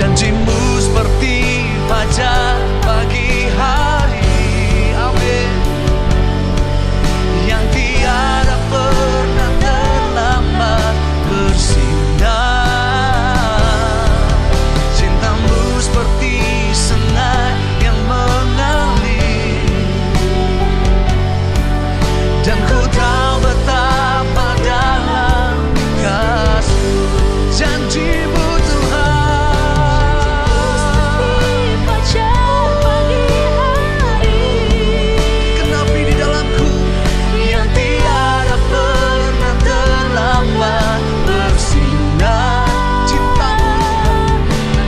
Janjimu seperti fajar pagi hari, amin, yang tiada pernah terlambat bersinar. Cintamu seperti sungai yang mengalir, dan ku tahu betapa dalam kasih janjimu Tuhan. Genapi di dalamku, yang tiada pernah terlambat bersinar.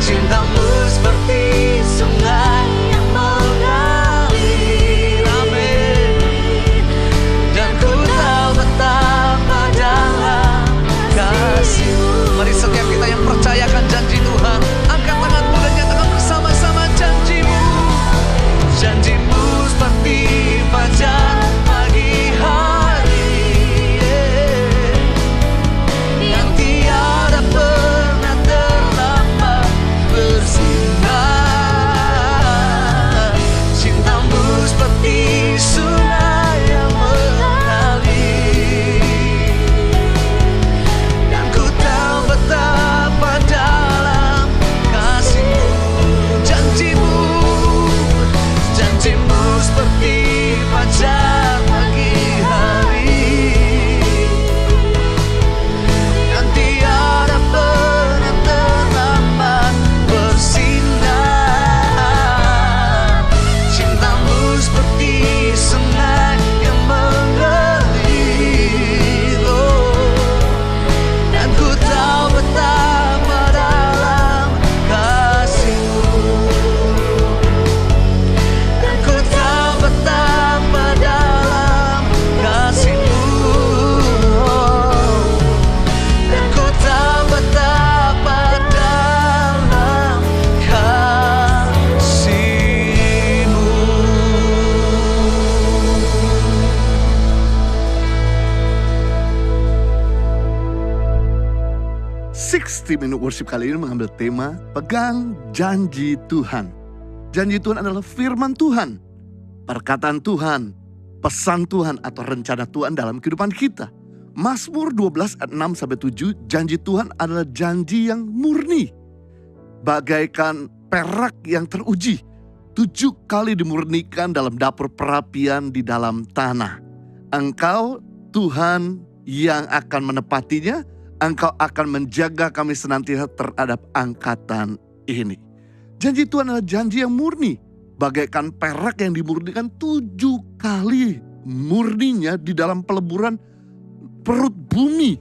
Cintamu seperti sungai yang mengalir, amin, dan ku tahu betapa dalam kasih-Mu. Mari setiap kita yang percayakan janji Tuhan, angkat tanganmu dan nyatakan bersama-sama janjimu. Janjimu seperti fajar pagi hari, yang tiada pernah terlambat bersinar. Cintamu seperti sungai yang mengalir, dan ku tahu betapa dalam kasih-Mu. Janjimu seperti fajar pagi hari, yang tiada pernah terlambat bersinar. Cintamu seperti sungai yang mengalir, dan ku tahu betapa dalam kasih-Mu, dan ku tahu betapa dalam kasih-Mu, dan ku tahu betapa dalam kasih-Mu. 60 Minute Worship kali ini mengambil tema Pegang Janji Tuhan. Janji Tuhan adalah firman Tuhan, perkataan Tuhan, pesan Tuhan atau rencana Tuhan dalam kehidupan kita. Mazmur 12 ayat 6-7, janji Tuhan adalah janji yang murni, bagaikan perak yang teruji, 7 kali dimurnikan dalam dapur perapian di dalam tanah. Engkau Tuhan yang akan menepatinya, Engkau akan menjaga kami senantiasa terhadap angkatan ini. Janji Tuhan adalah janji yang murni, bagaikan perak yang dimurnikan 7 kali murninya di dalam peleburan perut bumi.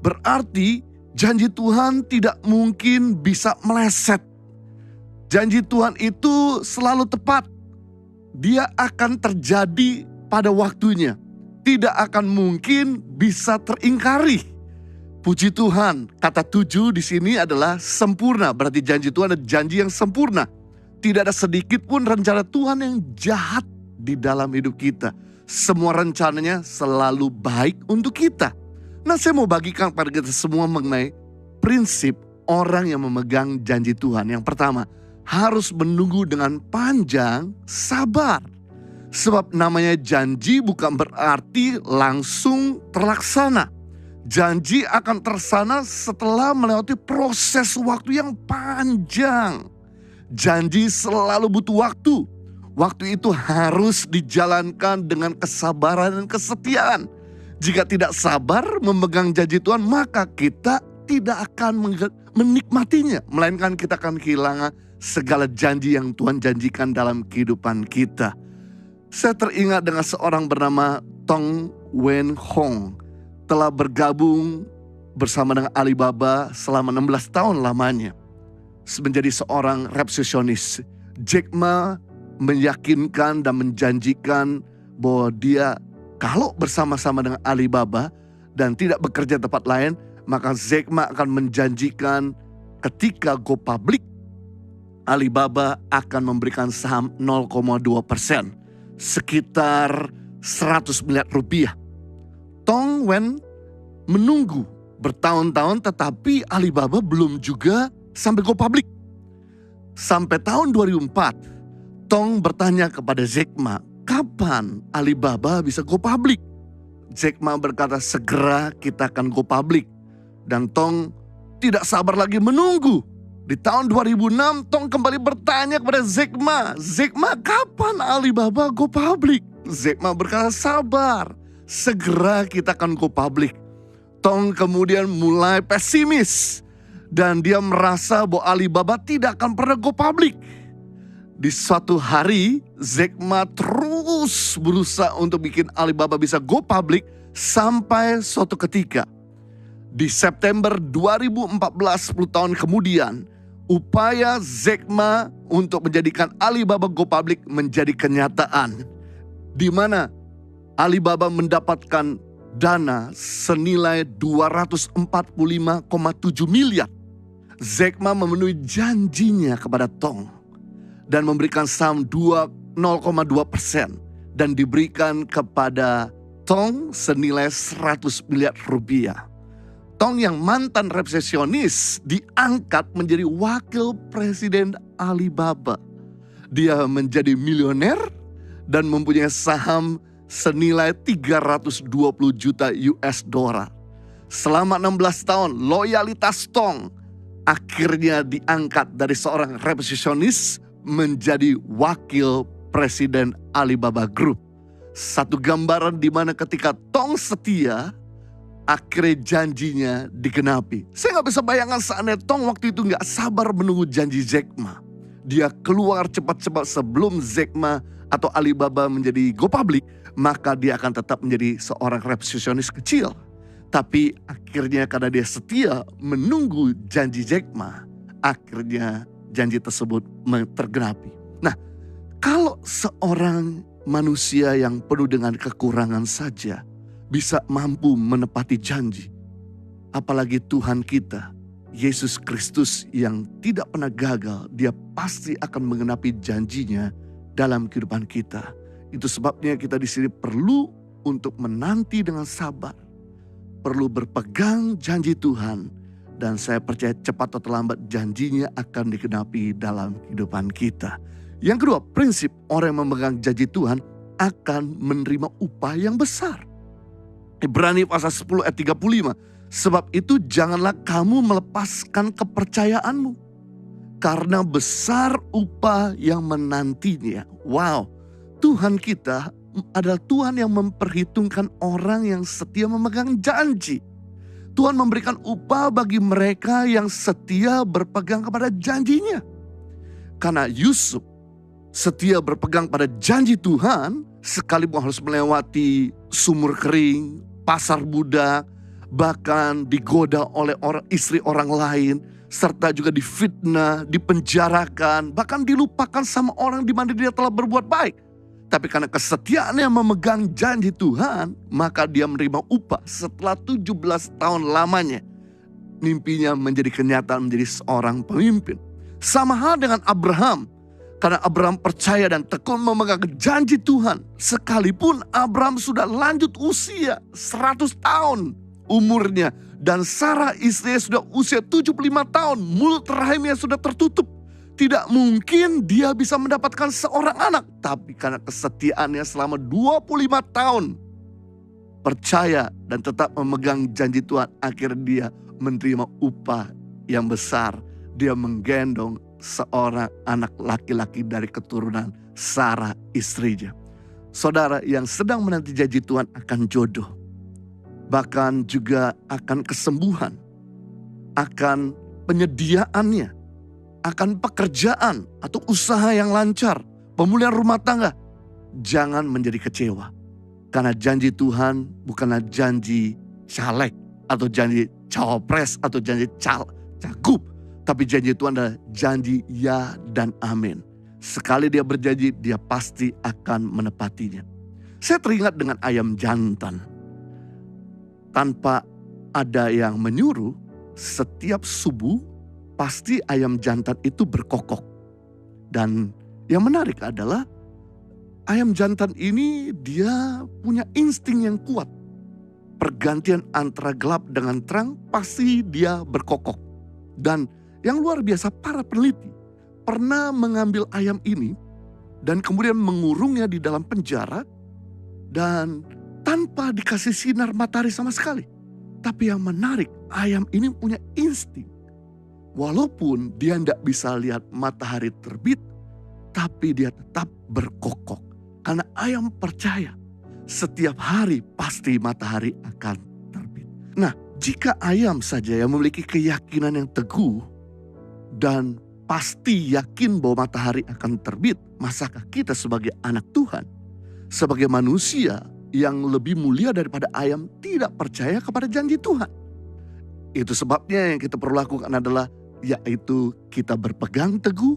Berarti janji Tuhan tidak mungkin bisa meleset. Janji Tuhan itu selalu tepat. Dia akan terjadi pada waktunya. Tidak akan mungkin bisa teringkari. Puji Tuhan, kata 7 di sini adalah sempurna. Berarti janji Tuhan adalah janji yang sempurna. Tidak ada sedikit pun rencana Tuhan yang jahat di dalam hidup kita. Semua rencananya selalu baik untuk kita. Nah, saya mau bagikan kepada kita semua mengenai prinsip orang yang memegang janji Tuhan. Yang pertama, harus menunggu dengan panjang sabar. Sebab namanya janji bukan berarti langsung terlaksana. Janji akan terlaksana setelah melewati proses waktu yang panjang. Janji selalu butuh waktu. Waktu itu harus dijalankan dengan kesabaran dan kesetiaan. Jika tidak sabar memegang janji Tuhan, maka kita tidak akan menikmatinya. Melainkan kita akan kehilangan segala janji yang Tuhan janjikan dalam kehidupan kita. Saya teringat dengan seorang bernama Tong Wen Hong. Telah bergabung bersama dengan Alibaba selama 16 tahun lamanya. Menjadi seorang resepsionis. Jack Ma meyakinkan dan menjanjikan bahwa dia kalau bersama-sama dengan Alibaba dan tidak bekerja tempat lain, maka Jack Ma akan menjanjikan ketika go public, Alibaba akan memberikan saham 0,2%, sekitar 100 miliar rupiah. Tong Wen menunggu bertahun-tahun, tetapi Alibaba belum juga sampai go public. Sampai tahun 2004, Tong bertanya kepada Jack Ma, kapan Alibaba bisa go public? Jack Ma berkata, segera kita akan go public. Dan Tong tidak sabar lagi menunggu. Di tahun 2006, Tong kembali bertanya kepada Jack Ma, kapan Alibaba go public? Jack Ma berkata, sabar, segera kita akan go public. Tong kemudian mulai pesimis. Dan dia merasa bahwa Alibaba tidak akan pernah go public. Di suatu hari, Jack Ma terus berusaha untuk bikin Alibaba bisa go public sampai suatu ketika. Di September 2014, 10 tahun kemudian, upaya Jack Ma untuk menjadikan Alibaba go public menjadi kenyataan. Di mana Alibaba mendapatkan dana senilai 245,7 miliar. Jack Ma memenuhi janjinya kepada Tong dan memberikan saham 0,2% dan diberikan kepada Tong senilai 100 miliar rupiah. Tong yang mantan resepsionis diangkat menjadi wakil presiden Alibaba. Dia menjadi milioner dan mempunyai saham senilai 320 juta US dollar. Selama 16 tahun loyalitas Tong akhirnya diangkat dari seorang resepsionis menjadi wakil presiden Alibaba Group. Satu gambaran di mana ketika Tong setia, akhirnya janjinya digenapi. Saya nggak bisa bayangkan seandainya Tong waktu itu nggak sabar menunggu janji Jack Ma. Dia keluar cepat-cepat sebelum Jack Ma atau Alibaba menjadi go public, maka dia akan tetap menjadi seorang resepsionis kecil. Tapi akhirnya karena dia setia menunggu janji Jack Ma, akhirnya janji tersebut tergenapi. Nah, kalau seorang manusia yang penuh dengan kekurangan saja bisa mampu menepati janji, apalagi Tuhan kita, Yesus Kristus yang tidak pernah gagal, dia pasti akan menggenapi janjinya dalam kehidupan kita. Itu sebabnya kita di sini perlu untuk menanti dengan sabar. Perlu berpegang janji Tuhan. Dan saya percaya cepat atau lambat janjinya akan digenapi dalam kehidupan kita. Yang kedua, prinsip orang yang memegang janji Tuhan akan menerima upah yang besar. Ibrani pasal 10 ayat 35. Sebab itu janganlah kamu melepaskan kepercayaanmu. Karena besar upah yang menantinya. Wow, Tuhan kita adalah Tuhan yang memperhitungkan orang yang setia memegang janji. Tuhan memberikan upah bagi mereka yang setia berpegang kepada janjinya. Karena Yusuf setia berpegang pada janji Tuhan, sekalipun harus melewati sumur kering, pasar budak, bahkan digoda oleh istri orang lain, serta juga difitnah, dipenjarakan, bahkan dilupakan sama orang di mana dia telah berbuat baik. Tapi karena kesetiaannya memegang janji Tuhan, maka dia menerima upah setelah 17 tahun lamanya. Mimpinya menjadi kenyataan menjadi seorang pemimpin. Sama hal dengan Abraham. Karena Abraham percaya dan tekun memegang janji Tuhan. Sekalipun Abraham sudah lanjut usia 100 tahun umurnya. Dan Sarah istrinya sudah usia 75 tahun. Mulut rahimnya sudah tertutup. Tidak mungkin dia bisa mendapatkan seorang anak. Tapi karena kesetiaannya selama 25 tahun. Percaya dan tetap memegang janji Tuhan. Akhirnya dia menerima upah yang besar. Dia menggendong seorang anak laki-laki dari keturunan Sarah istrinya. Saudara yang sedang menanti janji Tuhan akan jodoh. Bahkan juga akan kesembuhan. Akan penyediaannya. Akan pekerjaan atau usaha yang lancar, pemulihan rumah tangga. Jangan menjadi kecewa. Karena janji Tuhan bukanlah janji caleg atau janji cawapres atau janji cagup. Tapi janji Tuhan adalah janji ya dan amin. Sekali dia berjanji, dia pasti akan menepatinya. Saya teringat dengan ayam jantan. Tanpa ada yang menyuruh, setiap subuh pasti ayam jantan itu berkokok. Dan yang menarik adalah ayam jantan ini dia punya insting yang kuat. Pergantian antara gelap dengan terang pasti dia berkokok. Dan yang luar biasa para peneliti pernah mengambil ayam ini dan kemudian mengurungnya di dalam penjara dan tanpa dikasih sinar matahari sama sekali. Tapi yang menarik, ayam ini punya insting. Walaupun dia tidak bisa lihat matahari terbit, tapi dia tetap berkokok. Karena ayam percaya setiap hari pasti matahari akan terbit. Nah, jika ayam saja yang memiliki keyakinan yang teguh dan pasti yakin bahwa matahari akan terbit, masakah kita sebagai anak Tuhan, sebagai manusia yang lebih mulia daripada ayam, tidak percaya kepada janji Tuhan? Itu sebabnya yang kita perlu lakukan adalah yaitu kita berpegang teguh,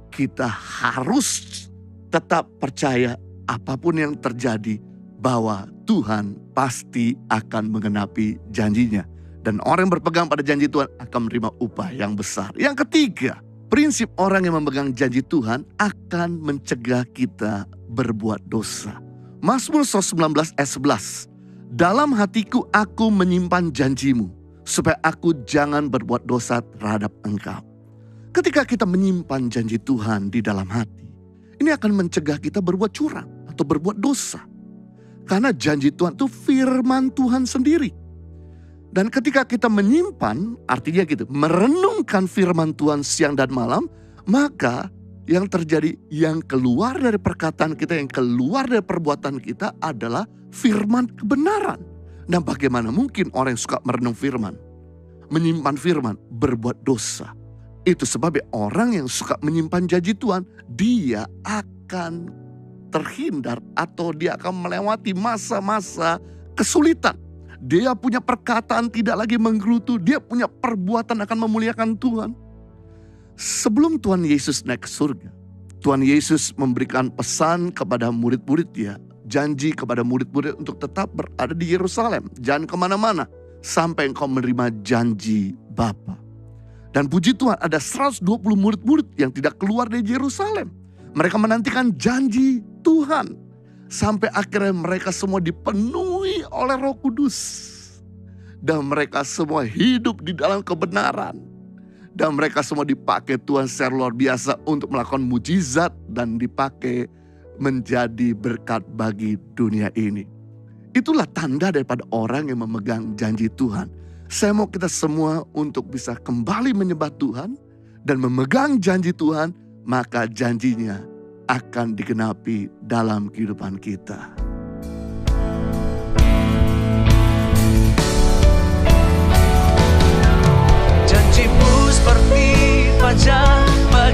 kita harus tetap percaya apapun yang terjadi bahwa Tuhan pasti akan menggenapi janjinya. Dan orang yang berpegang pada janji Tuhan akan menerima upah yang besar. Yang ketiga, prinsip orang yang memegang janji Tuhan akan mencegah kita berbuat dosa. Mazmur 119 ayat 11. Dalam hatiku aku menyimpan janjimu, supaya aku jangan berbuat dosa terhadap engkau. Ketika kita menyimpan janji Tuhan di dalam hati, ini akan mencegah kita berbuat curang atau berbuat dosa. Karena janji Tuhan itu firman Tuhan sendiri. Dan ketika kita menyimpan, artinya gitu, merenungkan firman Tuhan siang dan malam, maka yang terjadi, yang keluar dari perkataan kita, yang keluar dari perbuatan kita adalah firman kebenaran. Nah, bagaimana mungkin orang yang suka merenung firman, menyimpan firman, berbuat dosa? Itu sebabnya orang yang suka menyimpan janji Tuhan, dia akan terhindar atau dia akan melewati masa-masa kesulitan. Dia punya perkataan tidak lagi menggerutu, dia punya perbuatan akan memuliakan Tuhan. Sebelum Tuhan Yesus naik ke surga, Tuhan Yesus memberikan pesan kepada murid-muridnya, janji kepada murid-murid untuk tetap berada di Yerusalem, jangan kemana-mana sampai engkau menerima janji Bapa. Dan puji Tuhan, ada 120 murid-murid yang tidak keluar dari Yerusalem. Mereka menantikan janji Tuhan sampai akhirnya mereka semua dipenuhi oleh Roh Kudus, dan mereka semua hidup di dalam kebenaran, dan mereka semua dipakai Tuhan secara luar biasa untuk melakukan mujizat dan dipakai menjadi berkat bagi dunia ini. Itulah tanda daripada orang yang memegang janji Tuhan. Saya mau kita semua untuk bisa kembali menyembah Tuhan dan memegang janji Tuhan, maka janjinya akan digenapi dalam kehidupan kita. Janjimu seperti fajar pagi.